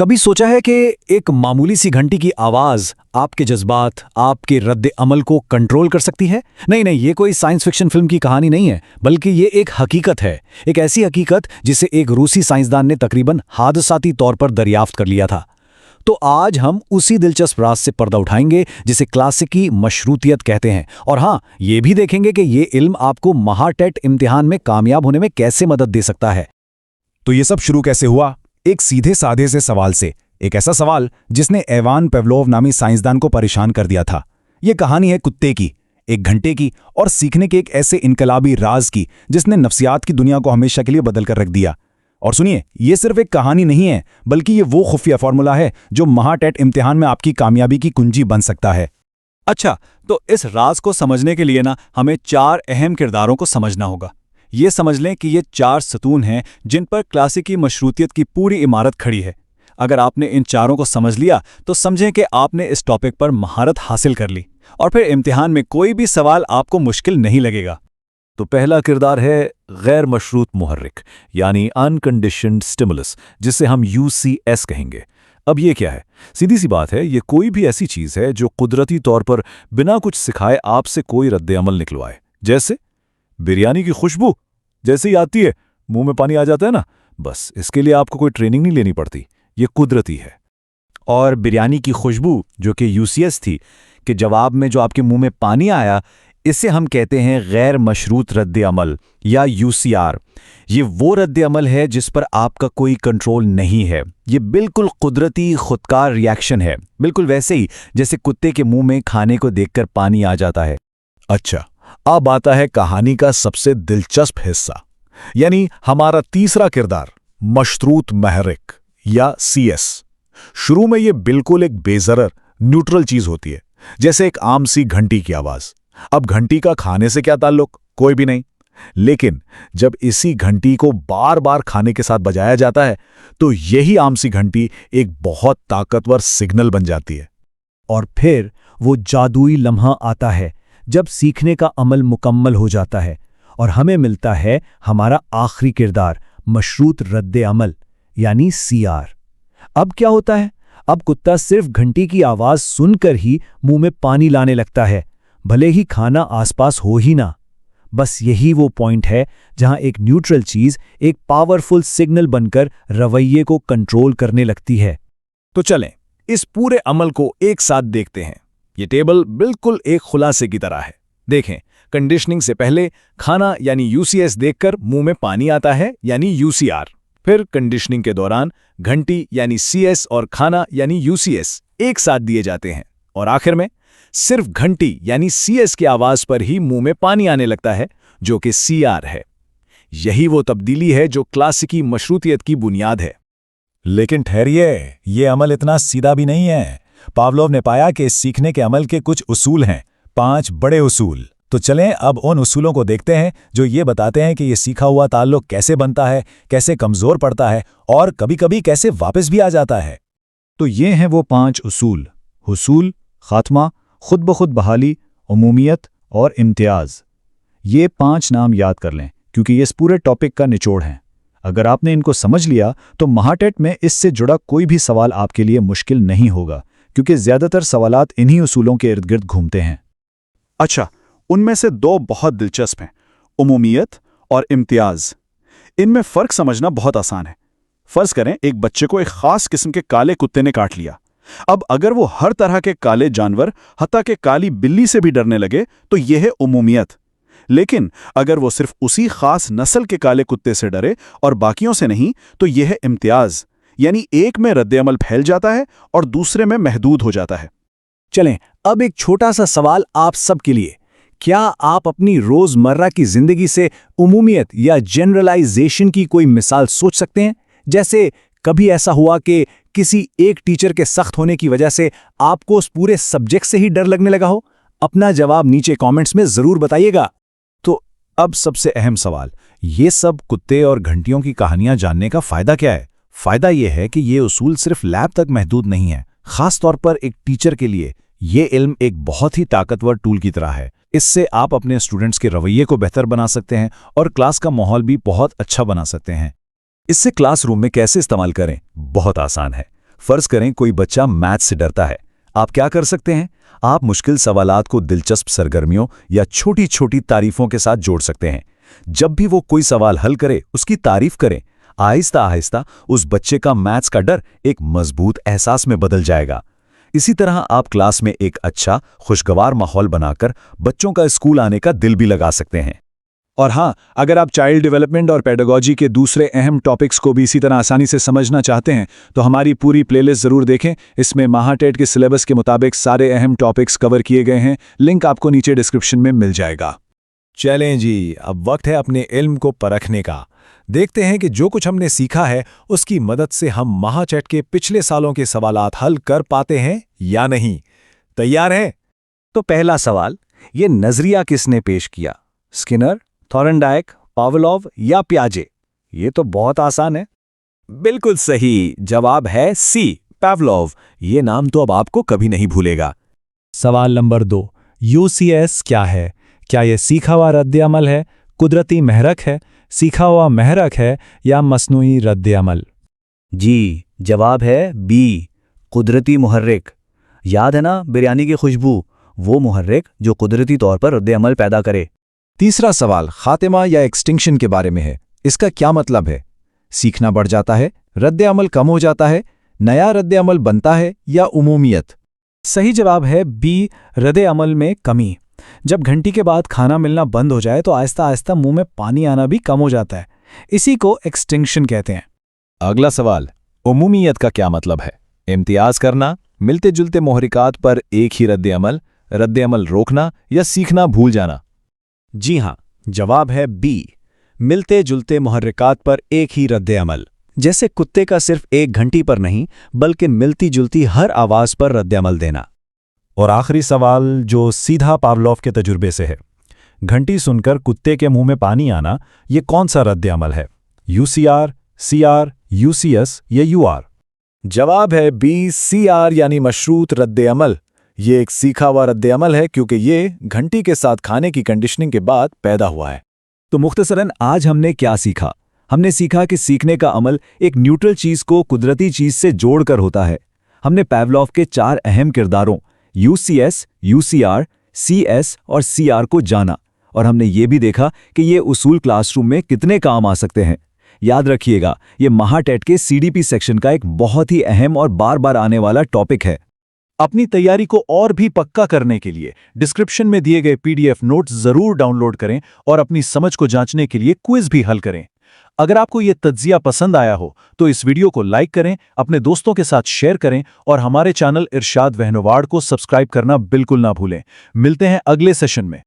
कभी सोचा है कि एक मामूली सी घंटी की आवाज आपके जज्बात, आपके रद्द अमल को कंट्रोल कर सकती है? नहीं नहीं, ये कोई साइंस फिक्शन फिल्म की कहानी नहीं है, बल्कि ये एक हकीकत है। एक ऐसी हकीकत जिसे एक रूसी साइंसदान ने तकरीबन हादसाती तौर पर दरियाफ्त कर लिया था। तो आज हम उसी दिलचस्प राज से पर्दा उठाएंगे जिसे क्लासिकी मशरूतियत कहते हैं। और हाँ, ये भी देखेंगे कि ये इल्म आपको महाटेट इम्तिहान में कामयाब होने में कैसे मदद दे सकता है। तो ये सब शुरू कैसे हुआ? एक सीधे साधे से सवाल से। एक ऐसा सवाल जिसने इवान पावलोव नामी साइंसदान को परेशान कर दिया था। ये कहानी है कुत्ते की, एक घंटे की और सीखने के एक ऐसे इनकलाबी राज की जिसने नफ्सियात की दुनिया को हमेशा के लिए बदल कर रख दिया। और सुनिए, ये सिर्फ एक कहानी नहीं है, बल्कि ये वो खुफिया फॉर्मूला है जो महाटेट इम्तिहान में आपकी कामयाबी की कुंजी बन सकता है। अच्छा, तो इस राज को समझने के लिए हमें 4 अहम किरदारों को समझना होगा। ये समझ लें कि ये 4 सतून हैं जिन पर क्लासिकी मशरूतियत की पूरी इमारत खड़ी है। अगर आपने इन चारों को समझ लिया तो समझें कि आपने इस टॉपिक पर महारत हासिल कर ली, और फिर इम्तिहान में कोई भी सवाल आपको मुश्किल नहीं लगेगा। तो पहला किरदार है गैर मशरूत मुहर्रिक, यानी अनकंडीशन्ड स्टिमुलस, जिसे हम UCS कहेंगे। अब ये क्या है? सीधी सी बात है, ये कोई भी ऐसी चीज़ है जो कुदरती तौर पर बिना कुछ सिखाए आपसे कोई रद्द अमल निकलवाए। जैसे बिरयानी की खुशबू जैसे ही आती है मुंह में पानी आ जाता है ना, बस इसके लिए आपको कोई ट्रेनिंग नहीं लेनी पड़ती, ये कुदरती है। और बिरयानी की खुशबू जो कि UCS थी, कि जवाब में जो आपके मुंह में पानी आया, इसे हम कहते हैं गैर मशरूत रद्द अमल या UCR। ये वो रद्द अमल है जिस पर आपका कोई कंट्रोल नहीं है। ये बिल्कुल कुदरती खुदकार रिएक्शन है, बिल्कुल वैसे ही जैसे कुत्ते के मुंह में खाने को देखकर पानी आ जाता है। अच्छा, अब आता है कहानी का सबसे दिलचस्प हिस्सा, यानी हमारा तीसरा किरदार, मशरूत महरिक या CS। शुरू में ये बिल्कुल एक बेजरर न्यूट्रल चीज होती है, जैसे एक आम सी घंटी की आवाज। अब घंटी का खाने से क्या ताल्लुक? कोई भी नहीं। लेकिन जब इसी घंटी को बार बार खाने के साथ बजाया जाता है तो यही आम सी घंटी एक बहुत ताकतवर सिग्नल बन जाती है। और फिर वो जादुई लम्हा आता है जब सीखने का अमल मुकम्मल हो जाता है और हमें मिलता है हमारा आखिरी किरदार, मशरूत रद्द अमल यानी CR। अब क्या होता है? अब कुत्ता सिर्फ घंटी की आवाज सुनकर ही मुंह में पानी लाने लगता है, भले ही खाना आसपास हो ही ना। बस यही वो पॉइंट है जहां एक न्यूट्रल चीज एक पावरफुल सिग्नल बनकर रवैये को कंट्रोल करने लगती है। तो चलें इस पूरे अमल को एक साथ देखते हैं। ये टेबल बिल्कुल एक खुलासे की तरह है। देखें, कंडीशनिंग से पहले खाना यानी UCS देखकर मुंह में पानी आता है यानी UCR। फिर कंडीशनिंग के दौरान घंटी यानी CS और खाना यानी UCS एक साथ दिए जाते हैं, और आखिर में सिर्फ घंटी यानी CS की आवाज पर ही मुंह में पानी आने लगता है, जो कि CR है। यही वो तब्दीली है जो क्लासिकी मशरूतियत की बुनियाद है। लेकिन ठहरिए, ये अमल इतना सीधा भी नहीं है। पावलोव ने पाया कि इस सीखने के अमल के कुछ उसूल हैं, 5 बड़े उसूल। तो चलें अब उन उसूलों को देखते हैं जो ये बताते हैं कि ये सीखा हुआ ताल्लुक कैसे बनता है, कैसे कमजोर पड़ता है और कभी-कभी कैसे वापस भी आ जाता है। तो ये हैं वो 5 उसूल: हुसूल, खात्मा, खुद ब खुद बहाली, उमूमियत और इम्तियाज। ये 5 नाम याद कर लें क्योंकि ये इस पूरे टॉपिक का निचोड़ हैं। अगर आपने इनको समझ लिया तो महाटेट में इससे जुड़ा कोई भी सवाल आपके लिए मुश्किल नहीं होगा, क्योंकि ज्यादातर सवालात इन्हीं उसूलों के इर्द गिर्द घूमते हैं। अच्छा, उनमें से 2 बहुत दिलचस्प हैं, उमूमियत और इम्तियाज। इनमें फ़र्क समझना बहुत आसान है। फ़र्ज़ करें एक बच्चे को एक ख़ास किस्म के काले कुत्ते ने काट लिया। अब अगर वो हर तरह के काले जानवर, हत्ता के काली बिल्ली से भी डरने लगे तो यह है उमूमियत। लेकिन अगर वो सिर्फ उसी ख़ास नस्ल के काले कुत्ते से डरे और बाकियों से नहीं, तो यह है इम्तियाज, यानी एक में रद्द-ए-अमल फैल जाता है और दूसरे में महदूद हो जाता है। चलें, अब एक छोटा सा सवाल आप सबके लिए। क्या आप अपनी रोजमर्रा की जिंदगी से उमूमियत या जनरलाइजेशन की कोई मिसाल सोच सकते हैं? जैसे कभी ऐसा हुआ कि किसी एक टीचर के सख्त होने की वजह से आपको उस पूरे सब्जेक्ट से ही डर लगने लगा हो? अपना जवाब नीचे कमेंट्स में जरूर बताइएगा। तो अब सबसे अहम सवाल, ये सब कुत्ते और घंटियों की कहानियां जानने का फायदा क्या है? फायदा यह है कि ये उसूल सिर्फ लैब तक महदूद नहीं है। खास तौर पर एक टीचर के लिए ये इल्म एक बहुत ही ताकतवर टूल की तरह है। इससे आप अपने स्टूडेंट्स के रवैये को बेहतर बना सकते हैं और क्लास का माहौल भी बहुत अच्छा बना सकते हैं। इससे क्लासरूम में कैसे इस्तेमाल करें? बहुत आसान है। फर्ज करें कोई बच्चा मैथ्स से डरता है, आप क्या कर सकते हैं? आप मुश्किल सवालात को दिलचस्प सरगर्मियों या छोटी छोटी तारीफों के साथ जोड़ सकते हैं। जब भी वो कोई सवाल हल करे, उसकी तारीफ करें। आहिस्ता आहिस्ता उस बच्चे का मैथ्स का डर एक मजबूत एहसास में बदल जाएगा। इसी तरह आप क्लास में एक अच्छा, खुशगवार माहौल बनाकर बच्चों का स्कूल आने का दिल भी लगा सकते हैं। और हाँ, अगर आप चाइल्ड डेवलपमेंट और पेडागॉजी के दूसरे अहम टॉपिक्स को भी इसी तरह आसानी से समझना चाहते हैं तो हमारी पूरी प्लेलिस्ट ज़रूर देखें। इसमें महाटेट के सिलेबस के मुताबिक सारे अहम टॉपिक्स कवर किए गए हैं। लिंक आपको नीचे डिस्क्रिप्शन में मिल जाएगा। चलें जी, अब वक्त है अपने इल्म को परखने का। देखते हैं कि जो कुछ हमने सीखा है उसकी मदद से हम महाचैट के पिछले सालों के सवालात हल कर पाते हैं या नहीं। तैयार हैं? तो पहला सवाल, ये नजरिया किसने पेश किया? स्किनर, थॉरनडाइक, पावलोव या पियाजे? ये तो बहुत आसान है। बिल्कुल सही जवाब है सी, पावलोव। ये नाम तो अब आपको कभी नहीं भूलेगा। सवाल नंबर 2, यूसीएस क्या है? क्या यह सीखा हुआ रद्द-ए-अमल है, कुदरती महरक है, सीखा हुआ महरक है या मसनूई रद्द-ए-अमल? जी, जवाब है बी, कुदरती मुहर्रिक। याद है ना बिरयानी की खुशबू, वो मुहर्रिक जो कुदरती तौर पर रद्द-ए-अमल पैदा करे। तीसरा सवाल खातिमा या एक्सटिंक्शन के बारे में है। इसका क्या मतलब है? सीखना बढ़ जाता है, रद्द-ए-अमल कम हो जाता है, नया रद्द-ए-अमल बनता है या उमूमियत? सही जवाब है बी, रद्द-ए-अमल में कमी। जब घंटी के बाद खाना मिलना बंद हो जाए तो आहिस्ता आहिस्ता मुंह में पानी आना भी कम हो जाता है। इसी को एक्सटिंक्शन कहते हैं। अगला सवाल, उमूमियत का क्या मतलब है? इम्तियाज करना, मिलते जुलते मुहर्रिकात पर एक ही रद्द-ए-अमल रोकना या सीखना भूल जाना? जी हाँ, जवाब है बी, मिलते जुलते मुहर्रिकात पर एक ही रद्द-ए-अमल। जैसे कुत्ते का सिर्फ एक घंटी पर नहीं बल्कि मिलती जुलती हर आवाज पर रद्द-ए-अमल देना। और आखिरी सवाल जो सीधा पावलोव के तजुर्बे से है, घंटी सुनकर कुत्ते के मुंह में पानी आना, ये कौन सा रद्द-ए-अमल है? यूसीआर, सीआर, यूसीएस या यूआर? जवाब है बी, सीआर यानी मशरूत रद्द-ए-अमल। ये एक सीखा हुआ रद्द-ए-अमल है क्योंकि ये घंटी के साथ खाने की कंडीशनिंग के बाद पैदा हुआ है। तो मुख्तसरन आज हमने क्या सीखा? हमने सीखा कि सीखने का अमल एक न्यूट्रल चीज को कुदरती चीज से जोड़कर होता है। हमने पावलोव के 4 अहम किरदारों यूसीएस, यूसीआर, सीएस और सीआर को जाना और हमने ये भी देखा कि ये उसूल क्लासरूम में कितने काम आ सकते हैं। याद रखिएगा, ये महाटेट के सीडीपी सेक्शन का एक बहुत ही अहम और बार बार आने वाला टॉपिक है। अपनी तैयारी को और भी पक्का करने के लिए डिस्क्रिप्शन में दिए गए पीडीएफ नोट्स जरूर डाउनलोड करें और अपनी समझ को जांचने के लिए क्विज भी हल करें। अगर आपको ये तज्जिया पसंद आया हो तो इस वीडियो को लाइक करें, अपने दोस्तों के साथ शेयर करें और हमारे चैनल इरशाद वहनोवाड़ को सब्सक्राइब करना बिल्कुल ना भूलें। मिलते हैं अगले सेशन में।